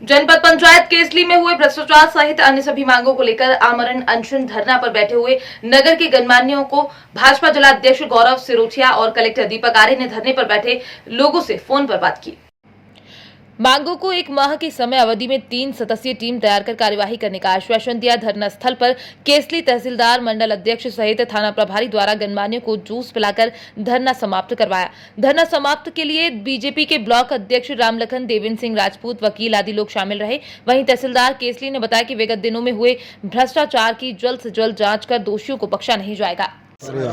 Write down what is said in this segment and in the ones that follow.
जनपद पंचायत केसली में हुए भ्रष्टाचार सहित अन्य सभी मांगों को लेकर आमरण अनशन धरना पर बैठे हुए नगर के गणमान्यों को भाजपा जिलाध्यक्ष गौरव सिरोठिया और कलेक्टर दीपक आर्य ने धरने पर बैठे लोगों से फोन पर बात की। मांगों को एक माह की समय अवधि में 3 सदस्यीय टीम तैयार कर कार्यवाही करने का आश्वासन दिया। धरना स्थल पर केसली तहसीलदार, मंडल अध्यक्ष सहित थाना प्रभारी द्वारा गणमान्यों को जूस पिलाकर धरना समाप्त करवाया। धरना समाप्त के लिए बीजेपी के ब्लॉक अध्यक्ष रामलखन, देवेंद्र सिंह राजपूत, वकील आदि लोग शामिल रहे। वहीं तहसीलदार केसली ने बताया कि विगत दिनों में हुए भ्रष्टाचार की जल्द से जल्द जाँच कर दोषियों को बख्शा नहीं जाएगा।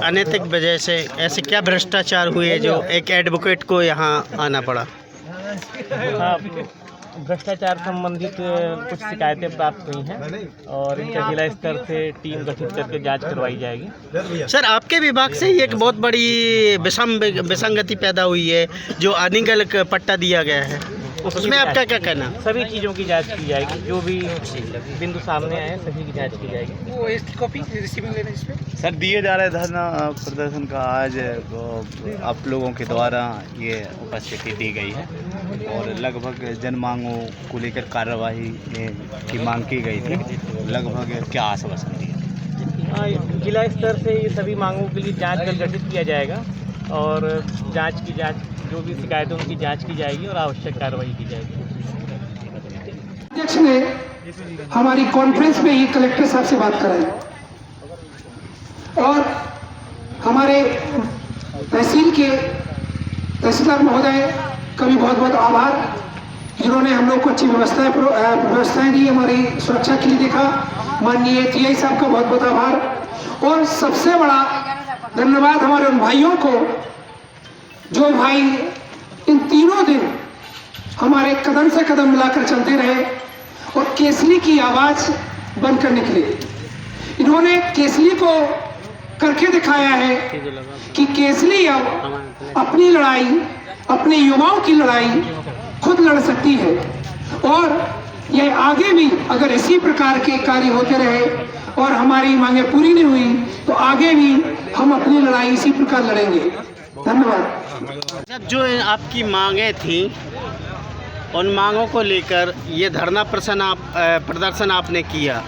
अनैतिक वजह से ऐसे क्या भ्रष्टाचार हुए जो एक एडवोकेट को यहाँ आना पड़ा? हाँ, भ्रष्टाचार संबंधित कुछ शिकायतें प्राप्त हुई हैं और इनका जिला स्तर से टीम गठित करके जांच करवाई जाएगी। सर, आपके विभाग से एक बहुत बड़ी विसंगति पैदा हुई है जो अनिगल पट्टा दिया गया है, उसमें आपका क्या कहना? सभी चीज़ों की जांच की जाएगी, जो भी बिंदु सामने आए सभी की जांच की जाएगी। वो इसकी कॉपी रिसीविंग लेना इस पे सर दिए जा रहे धरना प्रदर्शन का आज आप लोगों के द्वारा ये उपस्थिति दी गई है और लगभग जन मांगों को लेकर कार्यवाही की मांग की गई थी। लगभग क्या आश्वासन दिया? जिला स्तर से ये सभी मांगों के लिए जांच दल गठित किया जाएगा और जांच जो भी शिकायतें उनकी जांच की जाएगी और आवश्यक कार्रवाई की जाएगी। अध्यक्ष ने हमारी कॉन्फ्रेंस में ही कलेक्टर साहब से बात कराई और हमारे तहसील के तहसीलदार महोदय का भी बहुत बहुत आभार, जिन्होंने हम लोग को अच्छी व्यवस्थाएं दी, हमारी सुरक्षा के लिए देखा। माननीय टीआई साहब का बहुत बहुत आभार और सबसे बड़ा धन्यवाद हमारे उन भाइयों को जो भाई इन तीनों दिन हमारे कदम से कदम मिलाकर चलते रहे और केसली की आवाज बंद करने के लिए इन्होंने केसली को करके दिखाया है कि केसली अब अपनी लड़ाई, अपने युवाओं की लड़ाई खुद लड़ सकती है और यह आगे भी अगर इसी प्रकार के कार्य होते रहे और हमारी मांगें पूरी नहीं हुई तो आगे भी हम अपनी लड़ाई इसी प्रकार लड़ेंगे। धन्यवाद। जो आपकी मांगें थी उन मांगों को लेकर ये धरना प्रदर्शन आपने किया,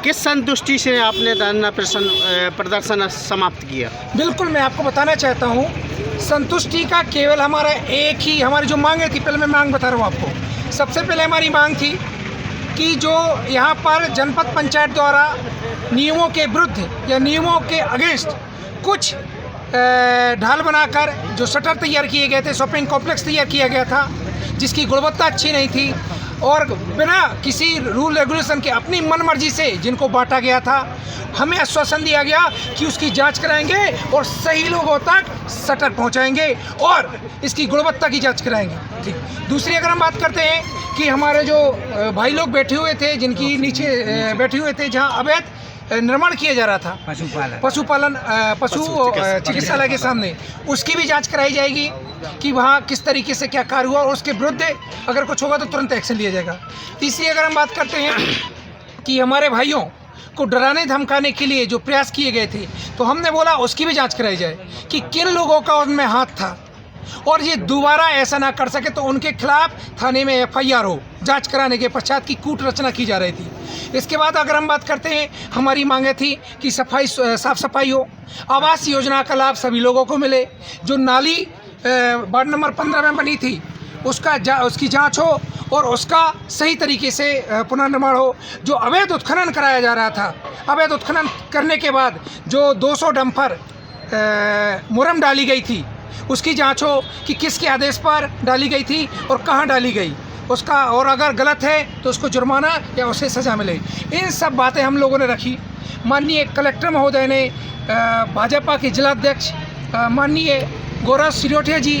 किस संतुष्टि से आपने धरना प्रदर्शन समाप्त किया? बिल्कुल, मैं आपको बताना चाहता हूँ, संतुष्टि का केवल हमारा एक ही, हमारी जो मांगे थी, पहले मैं मांग बता रहा हूँ आपको। सबसे पहले हमारी मांग थी कि जो यहाँ पर जनपद पंचायत द्वारा नियमों के विरुद्ध या नियमों के अगेंस्ट कुछ ढाल बनाकर जो शटर तैयार किए गए थे, शॉपिंग कॉम्प्लेक्स तैयार किया गया था जिसकी गुणवत्ता अच्छी नहीं थी और बिना किसी रूल रेगुलेशन के अपनी मनमर्जी से जिनको बांटा गया था, हमें आश्वासन दिया गया कि उसकी जांच कराएंगे और सही लोगों तक शटर पहुंचाएंगे और इसकी गुणवत्ता की जांच कराएंगे। ठीक। दूसरी अगर हम बात करते हैं कि हमारे जो भाई लोग बैठे हुए थे, जिनकी नीचे बैठे हुए थे जहाँ अवैध निर्माण किया जा रहा था पशु चिकित्सालय के सामने, उसकी भी जांच कराई जाएगी कि वहाँ किस तरीके से क्या कार्य हुआ और उसके विरुद्ध अगर कुछ होगा तो तुरंत एक्शन लिया जाएगा। तीसरी अगर हम बात करते हैं कि हमारे भाइयों को डराने धमकाने के लिए जो प्रयास किए गए थे तो हमने बोला उसकी भी जांच कराई जाए कि किन लोगों का उनमें हाथ था और ये दोबारा ऐसा ना कर सके तो उनके खिलाफ थाने में एफआईआर हो, जांच कराने के पश्चात की कूट रचना की जा रही थी। इसके बाद अगर हम बात करते हैं, हमारी मांगे थी कि साफ सफाई हो, आवास योजना का लाभ सभी लोगों को मिले, जो नाली वार्ड नंबर 15 में बनी थी उसकी जांच हो और उसका सही तरीके से पुनर्निर्माण हो। जो अवैध उत्खनन कराया जा रहा था, अवैध उत्खनन करने के बाद जो 200 डंपर मुरम डाली गई थी उसकी जांच हो कि किसके आदेश पर डाली गई थी और कहां डाली गई उसका, और अगर गलत है तो उसको जुर्माना या उसे सज़ा मिले। इन सब बातें हम लोगों ने रखी। माननीय कलेक्टर महोदय ने भाजपा के जिलाध्यक्ष माननीय गौरव सिरोठिया जी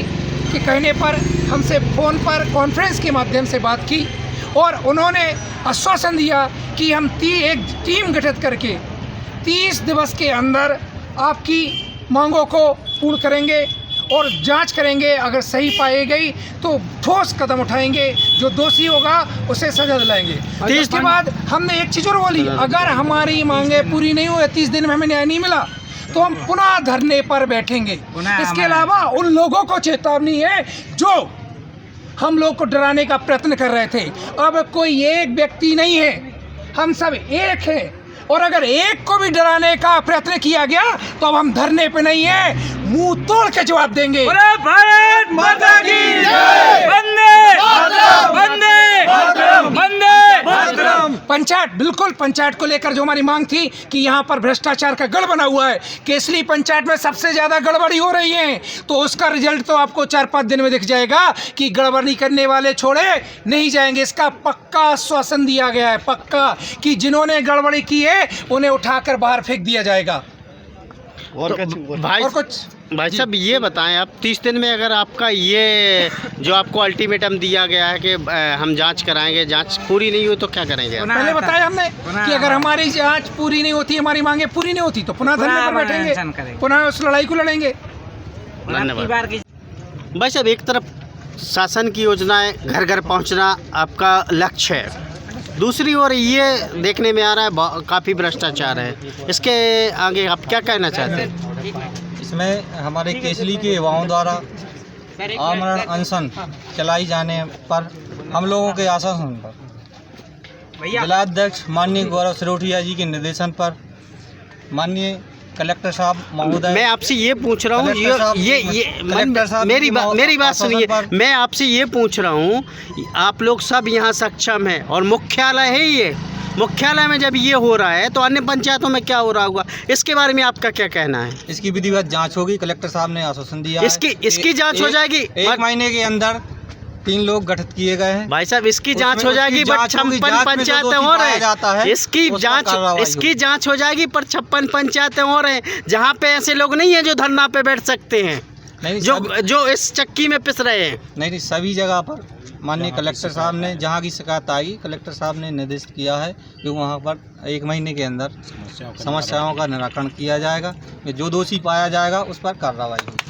के कहने पर हमसे फ़ोन पर कॉन्फ्रेंस के माध्यम से बात की और उन्होंने आश्वासन दिया कि हम एक टीम गठित करके 30 दिवस के अंदर आपकी मांगों को पूर्ण करेंगे और जांच करेंगे, अगर सही पाई गई तो ठोस कदम उठाएंगे, जो दोषी होगा उसे सजा दिलाएंगे। इसके बाद हमने एक चीज़ और बोली, अगर हमारी मांगे पूरी नहीं हुई, 30 दिन में हमें न्याय नहीं मिला तो हम पुनः धरने पर बैठेंगे। इसके अलावा उन लोगों को चेतावनी है जो हम लोग को डराने का प्रयत्न कर रहे थे। अब कोई एक व्यक्ति नहीं है, हम सब एक हैं, और अगर एक को भी डराने का प्रयत्न किया गया तो अब हम धरने पे नहीं है, मुंह तोड़ के जवाब देंगे। भारत माता की जय। वंदे वंदे वंदे मातरम। पंचायत, बिल्कुल पंचायत को लेकर जो हमारी मांग थी कि यहाँ पर भ्रष्टाचार का गढ़ बना हुआ है, केसली पंचायत में सबसे ज़्यादा गड़बड़ी हो रही है, तो उसका रिजल्ट तो आपको 4-5 दिन में दिख जाएगा कि गड़बड़ी करने वाले छोड़े नहीं जाएंगे। इसका पक्का आश्वासन दिया गया है, पक्का, कि जिन्होंने गड़बड़ी की है उन्हें उठाकर बाहर फेंक दिया जाएगा। और भाई साहब ये बताएं, आप 30 दिन में अगर आपका ये जो आपको अल्टीमेटम दिया गया है कि हम जांच कराएंगे, जांच पूरी नहीं हुई तो क्या करेंगे आप? पहले बताया हमने कि अगर हमारी जांच पूरी नहीं होती, हमारी मांगे पूरी नहीं होती तो पुनः धरने पर बैठेंगे, पुनः उस लड़ाई को लड़ेंगे। धन्यवाद। भाई साहब, एक तरफ शासन की योजनाएं घर घर पहुंचना आपका लक्ष्य है, दूसरी ओर ये देखने में आ रहा है काफ़ी भ्रष्टाचार है, इसके आगे आप क्या कहना चाहते हैं? इसमें हमारे केसली के युवाओं द्वारा आमरण अनशन चलाई जाने पर हम लोगों के आश्वासन पर जिलाध्यक्ष माननीय गौरव सिरोठिया जी के निर्देशन पर माननीय कलेक्टर साहब महोदय, मैं आपसे ये पूछ रहा हूँ, मेरी बात सुनिए, मैं आपसे ये पूछ रहा हूँ, आप लोग सब यहाँ सक्षम हैं और मुख्यालय है ये, मुख्यालय में जब ये हो रहा है तो अन्य पंचायतों में क्या हो रहा होगा, इसके बारे में आपका क्या कहना है? इसकी विधिवत जांच होगी, कलेक्टर साहब ने आश्वासन दिया है। इसकी जांच हो जाएगी, 1 महीने के अंदर 3 लोग गठित किए गए हैं। भाई साहब, इसकी जांच हो जाएगी, बट 56 पंचायतें हो रहे हैं, इसकी जांच हो जाएगी, पर 56 पंचायतें हो रहे हैं जहाँ पे ऐसे लोग नहीं है जो धरना पे बैठ सकते हैं, जो इस चक्की में पिस रहे हैं। नहीं, सभी जगह पर माननीय कलेक्टर साहब ने, जहाँ की शिकायत आई, कलेक्टर साहब ने निर्देश किया है कि वहाँ पर 1 महीने के अंदर समस्याओं का निराकरण किया जाएगा, जो दोषी पाया जाएगा उस पर कार्रवाई होगी।